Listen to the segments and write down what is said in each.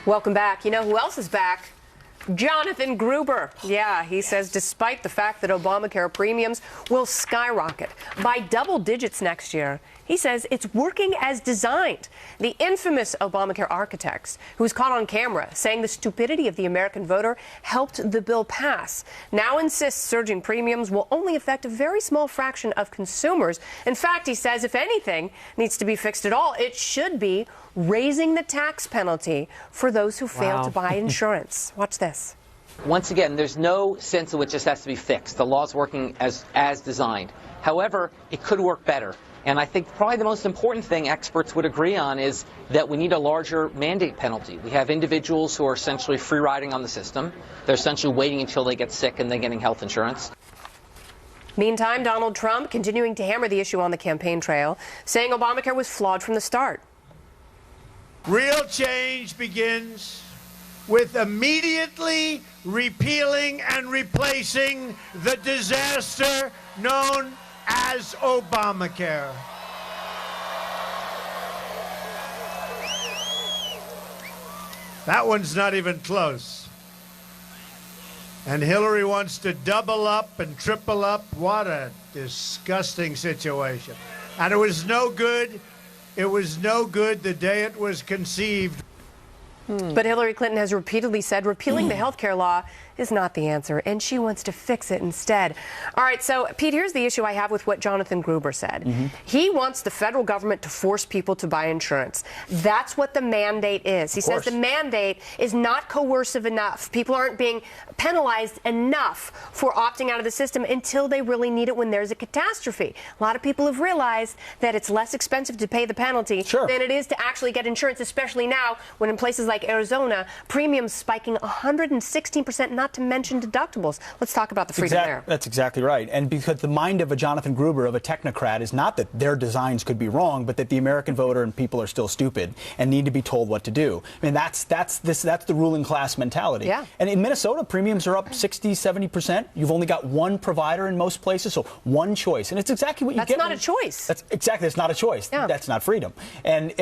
Welcome back. You know who else is back? Jonathan Gruber. Yeah, he says despite the fact that Obamacare premiums will skyrocket by double digits next year, he says it's working as designed. The infamous Obamacare architect, who was caught on camera saying the stupidity of the American voter helped the bill pass, now insists surging premiums will only affect a very small fraction of consumers. In fact, he says if anything needs to be fixed at all, it should be raising the tax penalty for those who fail to buy insurance. Watch this. Once again, there's no sense in which this has to be fixed. The law's working as designed. However, it could work better. And I think probably the most important thing experts would agree on is that we need a larger mandate penalty. We have individuals who are essentially free riding on the system. They're essentially waiting until they get sick and then getting health insurance. Meantime, Donald Trump continuing to hammer the issue on the campaign trail, saying Obamacare was flawed from the start. Real change begins with immediately repealing and replacing the disaster known as Obamacare. That one's not even close. And Hillary wants to double up and triple up. What a disgusting situation. And it was no good. It was no good the day it was conceived. But Hillary Clinton has repeatedly said repealing the health care law is not the answer, and she wants to fix it instead. All right, so, Pete, here's the issue I have with what Jonathan Gruber said. He wants the federal government to force people to buy insurance. That's what the mandate is. He says the mandate is not coercive enough. People aren't being penalized enough for opting out of the system until they really need it when there's a catastrophe. A lot of people have realized that it's less expensive to pay the penalty than it is to actually get insurance, especially now when in places like Arizona, premiums spiking 116%, not to mention deductibles. Let's talk about the freedom there. That's exactly right. And because the mind of a Jonathan Gruber, of a technocrat, is not that their designs could be wrong, but that the American voter and people are still stupid and need to be told what to do. I mean, that's the ruling class mentality. Yeah. And in Minnesota, premiums are up 60, 70%. You've only got one provider in most places, so one choice. And it's exactly what you get. That's not a choice. That's exactly. It's not a choice. Yeah. That's not freedom. And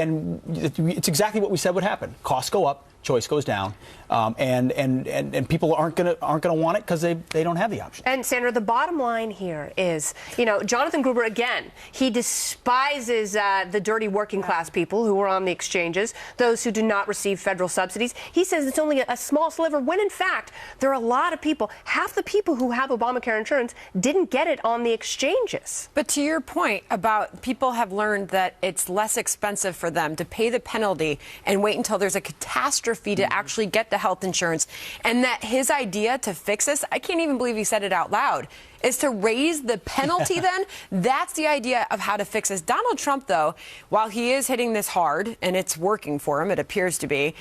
it's exactly what we said would happen. Costs go up. Choice goes down, and people aren't gonna want it because they don't have the option. And Sandra, the bottom line here is, you know, Jonathan Gruber again, he despises the dirty working class people who are on the exchanges, those who do not receive federal subsidies. He says it's only a small sliver, when in fact there are a lot of people. Half the people who have Obamacare insurance didn't get it on the exchanges. But to your point about people have learned that it's less expensive for them to pay the penalty and wait until there's a catastrophe to actually get the health insurance, and that his idea to fix this, I can't even believe he said it out loud, is to raise the penalty then? That's the idea of how to fix this. Donald Trump, though, while he is hitting this hard, and it's working for him, it appears to be,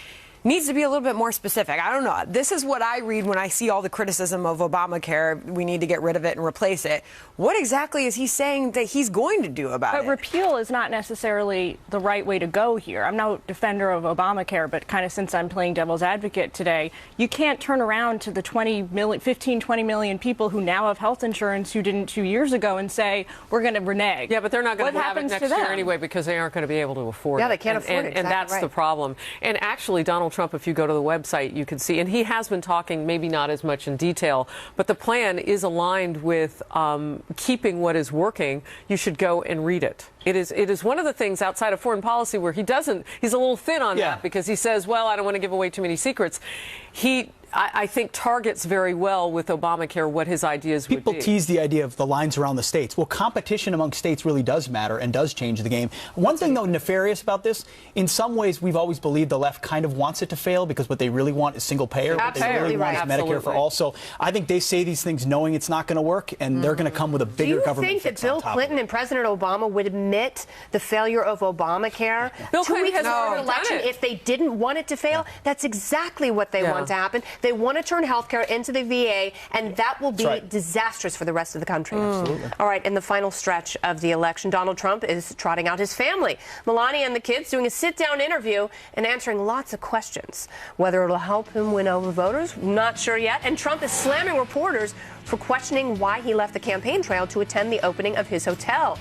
needs to be a little bit more specific. I don't know. This is what I read when I see all the criticism of Obamacare. We need to get rid of it and replace it. What exactly is he saying that he's going to do about it? But repeal is not necessarily the right way to go here. I'm no defender of Obamacare, but kind of since I'm playing devil's advocate today, you can't turn around to the 15, 20 million people who now have health insurance who didn't 2 years ago and say, we're going to renege. Yeah, but they're not going to have it next year anyway because they aren't going to be able to afford it. Yeah, they can't afford it. And that's the problem. And actually, Donald Trump, if you go to the website, you can see, and he has been talking maybe not as much in detail, but the plan is aligned with keeping what is working. You should go and read it. It is one of the things outside of foreign policy where he's a little thin on that because he says, well, I don't want to give away too many secrets. I think targets very well with Obamacare what his ideas would be. People tease the idea of the lines around the states. Well, competition among states really does matter and does change the game. One thing, though, nefarious about this, in some ways we've always believed the left kind of wants it to fail because what they really want is single payer. What they really want is Medicare for all. So I think they say these things knowing it's not going to work, and they're going to come with a bigger government fix. Do you think that Bill Clinton and President Obama would admit the failure of Obamacare Bill 2 weeks before the done election if they didn't want it to fail? That's exactly what they want to happen. They want to turn health care into the VA, and that will be disastrous for the rest of the country. Absolutely. All right, in the final stretch of the election, Donald Trump is trotting out his family. Melania and the kids doing a sit-down interview and answering lots of questions. Whether it'll help him win over voters, not sure yet. And Trump is slamming reporters for questioning why he left the campaign trail to attend the opening of his hotel.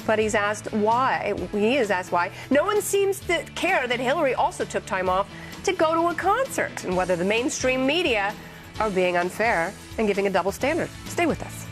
but he's asked why. He is asked why. No one seems to care that Hillary also took time off to go to a concert, and whether the mainstream media are being unfair and giving a double standard. Stay with us.